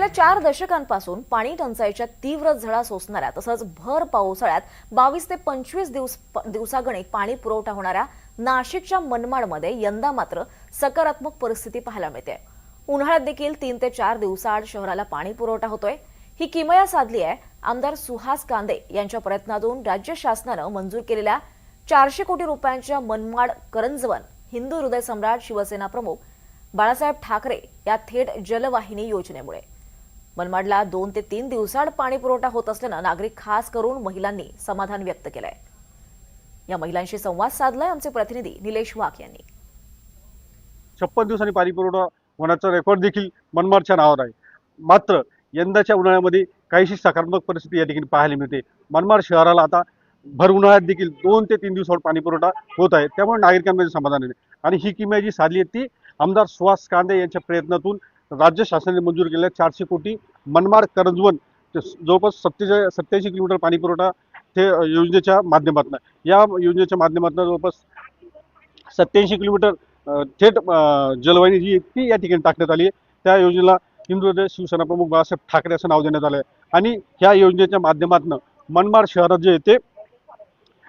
गेल्या 4 दशकांपासून पाणी टंचाईच्या तीव्र झळा सोसणाऱ्या तसंच भर पावसाळ्यात 22 ते 25 दिवसागणिक पाणी पुरवठा होणाऱ्या नाशिकच्या मनमाडमध्ये यंदा मात्र सकारात्मक परिस्थिती पाहायला मिळते। उन्हाळ्यात देखील 3 ते 4 दिवसाआड शहराला पाणी पुरवठा होतोय। ही किमया साधली आहे आमदार सुहास कांदे यांच्या प्रयत्नातून राज्य शासनाने मंजूर केलेल्या 400 कोटी रुपयांच्या मनमाड करंजवन हिंदू हृदय सम्राट शिवसेना प्रमुख बाळासाहेब ठाकरे या थेट जलवाहिनी योजनेमुळे मनमाडला 2 ते 3 दिवसाआड पाणी पुरवठा होत असल्याने नागरिक खास करून महिलांनी समाधान व्यक्त केलंय। या महिलांशी संवाद साधलाय आमचे प्रतिनिधी निलेश वाघ यांनी। 56 दिवसांनी पाणी पुरवठा होण्याचा रेकॉर्ड देखील मनमाडच्या नावावर आहे। मात्र यंदाच्या उन्हाळ्यामध्ये काहीशी सकारात्मक परिस्थिती या ठिकाणी पाहायला मिळते। मनमाड शहराला आता भर उन्हाळ्यात देखील 2 ते 3 दिवसावर पाणी पुरवठा होत आहे, त्यामुळे नागरिकांमध्ये समाधान आहे। आणि ही किमया जी साधली आहे ती आमदार सुहास कांदे यांच्या प्रयत्नातून राज्य शासनाने मंजूर केलेल्या 400 कोटी मनमाड करंजवन जवळपास 87 किलोमीटर पाणी पुरवठा ते योजनेच्या माध्यमातून या योजनेच्या माध्यमातून जवळपास 87 किलोमीटर थेट जलवाहिनी जी ती या ठिकाणी टाकण्यात आली आहे। त्या योजनेला हिंदू हृदय शिवसेना प्रमुख बाळासाहेब ठाकरे असं नाव देण्यात आलं आहे। आणि ह्या योजनेच्या माध्यमातून मनमाड शहरात जे येते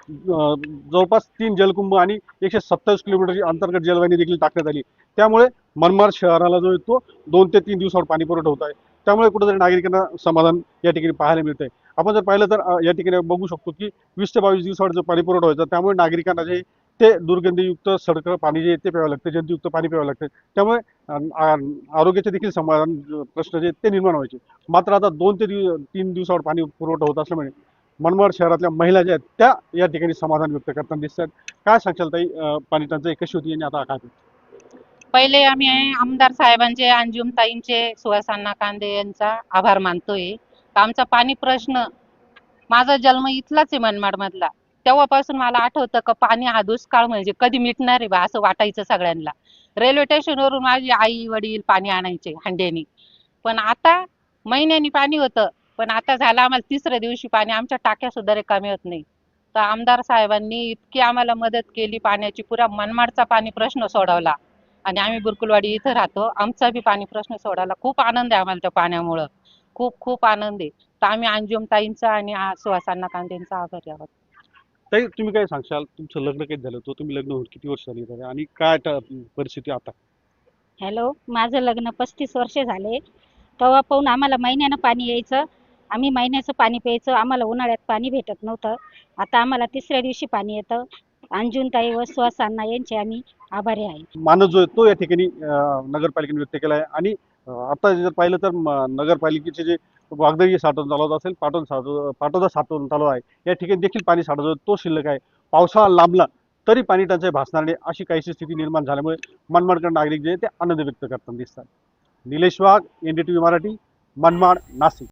जवळपास 3 जलकुंभ आणि 127 किलोमीटरची अंतर्गत जलवाहिनी देखील टाकण्यात आली। त्यामुळे मनमाड शहराला जो येतो 2 ते 3 दिवसावर पाणी पुरवठा होत आहे, त्यामुळे कुठेतरी नागरिकांना समाधान या ठिकाणी पाहायला मिळतंय। आपण जर पाहिलं तर या ठिकाणी बघू शकतो की 20 ते 22 दिवसावर जो पाणी पुरवठा व्हायचा, त्यामुळे नागरिकांना जे ते दुर्गंधीयुक्त सडक पाणी जे ते प्यावं लागतं, जंतुयुक्त पाणी प्यावं लागतं, त्यामुळे आरोग्याचे देखील समाधान प्रश्न जे ते निर्माण व्हायचे। मात्र आता 2 ते 3 दिवसावर पाणी पुरवठा होत असल्यामुळे मनमाड शहरातल्या महिला ज्या आहेत त्या या ठिकाणी समाधान व्यक्त करताना दिसतात। काय सांगशाल ताई, पाणी टंचाई कशी होती आणि आता काय? पहिले आम्ही आमदार साहेबांचे, अंजुमताईंचे, सुहासांना कांदे यांचा आभार मानतोय। आमचा पाणी प्रश्न, माझा जन्म इथलाच आहे मनमाड मधला, तेव्हापासून मला आठवतं का पाणी हा दुष्काळ म्हणजे कधी मिटणार आहे बा असं वाटायचं सगळ्यांना। रेल्वे स्टेशनवरून माझी आई वडील पाणी आणायचे हंड्यानी, पण आता महिन्यानी पाणी होतं, पण आता झालं आम्हाला 3ऱ्या दिवशी पाणी, आमच्या टाक्या सुद्धा रिकाम्या होत नाही। तर आमदार साहेबांनी इतकी आम्हाला मदत केली, पाण्याची पुरा मनमाडचा पाणी प्रश्न सोडवला आणि आम्ही बुरकुलवाडी इथं राहतो, आमचा बी पाणी प्रश्न सोडवला। खूप आनंद आहे आम्हाला त्या पाण्यामुळं, खूप खूप आनंद आहे। तर आम्ही अंजुमताईंचा आणि सुहासांना कांदेंचा आभारी आहोत। ताई, तुम्ही काय सांगशाल, तुमचं लग्न कधी झालं होतं, तुम्ही लग्न होऊन किती वर्ष झाली आणि काय परिस्थिती आता? हॅलो, माझं लग्न 35 वर्ष झाले। तेव्हा पाहून आम्हाला महिन्यानं पाणी यायचं, आम्ही महिन्याचं पाणी प्यायचं, आम्हाला उन्हाळ्यात पाणी भेटत नव्हतं। आता आम्हाला 3ऱ्या दिवशी पाणी येतं। अंजुमताई व सुहासांना यांचे आम्ही आभारी आहे। मानस जो आहे तो या ठिकाणी नगरपालिकेने व्यक्त केला आहे। आणि आता जर पाहिलं तर नगरपालिकेचे जे वागदरी साठवण तलाव असेल, पाटोदा साठवण तलाव आहे, या ठिकाणी देखील पाणी साठा जो तो शिल्लक आहे। पावसाळा लांबला तरी पाणी टंचाई भासणार नाही अशी काहीशी स्थिती निर्माण झाल्यामुळे मनमाडकर नागरिक जे ते आनंद व्यक्त करताना दिसतात। निलेश वाघ, NDTV मराठी, मनमाड, नाशिक।